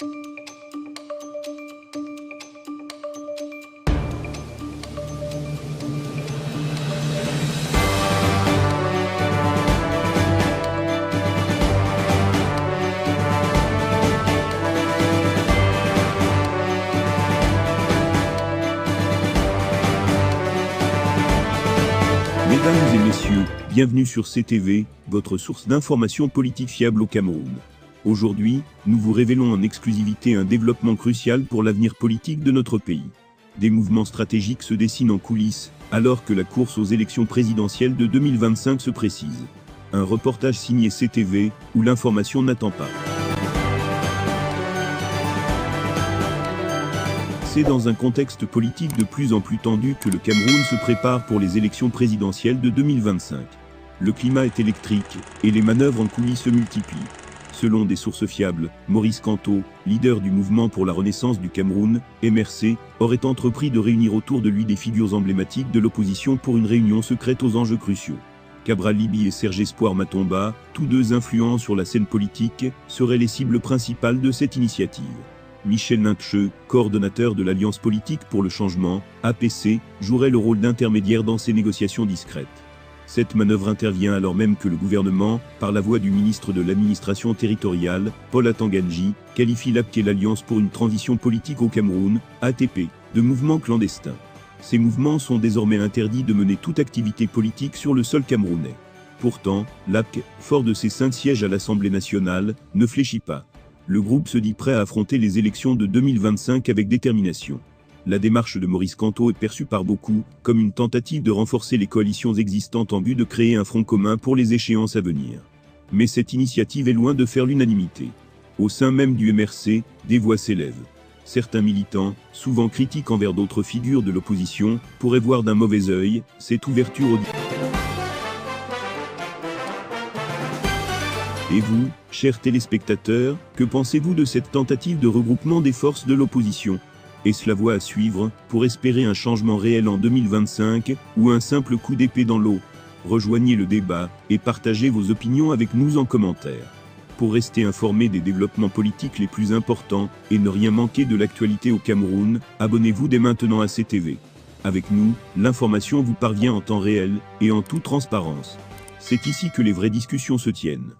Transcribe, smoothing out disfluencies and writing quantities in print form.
Mesdames et messieurs, bienvenue sur CTV, votre source d'information politique fiable au Cameroun. Aujourd'hui, nous vous révélons en exclusivité un développement crucial pour l'avenir politique de notre pays. Des mouvements stratégiques se dessinent en coulisses, alors que la course aux élections présidentielles de 2025 se précise. Un reportage signé CTV, où l'information n'attend pas. C'est dans un contexte politique de plus en plus tendu que le Cameroun se prépare pour les élections présidentielles de 2025. Le climat est électrique, et les manœuvres en coulisses se multiplient. Selon des sources fiables, Maurice Kamto, leader du mouvement pour la renaissance du Cameroun, MRC, aurait entrepris de réunir autour de lui des figures emblématiques de l'opposition pour une réunion secrète aux enjeux cruciaux. Cabral Libi et Serge Espoir Matomba, tous deux influents sur la scène politique, seraient les cibles principales de cette initiative. Michel Nintcheux, coordonnateur de l'Alliance politique pour le changement, APC, jouerait le rôle d'intermédiaire dans ces négociations discrètes. Cette manœuvre intervient alors même que le gouvernement, par la voix du ministre de l'administration territoriale, Paul Atanganji, qualifie l'APC et l'Alliance pour une transition politique au Cameroun, ATP, de mouvement clandestin. Ces mouvements sont désormais interdits de mener toute activité politique sur le sol camerounais. Pourtant, l'APC, fort de ses 5 sièges à l'Assemblée nationale, ne fléchit pas. Le groupe se dit prêt à affronter les élections de 2025 avec détermination. La démarche de Maurice Kamto est perçue par beaucoup comme une tentative de renforcer les coalitions existantes en vue de créer un front commun pour les échéances à venir. Mais cette initiative est loin de faire l'unanimité. Au sein même du MRC, des voix s'élèvent. Certains militants, souvent critiques envers d'autres figures de l'opposition, pourraient voir d'un mauvais œil cette ouverture au... Et vous, chers téléspectateurs, que pensez-vous de cette tentative de regroupement des forces de l'opposition ? Est-ce la voie à suivre pour espérer un changement réel en 2025 ou un simple coup d'épée dans l'eau ? Rejoignez le débat et partagez vos opinions avec nous en commentaire. Pour rester informé des développements politiques les plus importants et ne rien manquer de l'actualité au Cameroun, abonnez-vous dès maintenant à CTV. Avec nous, l'information vous parvient en temps réel et en toute transparence. C'est ici que les vraies discussions se tiennent.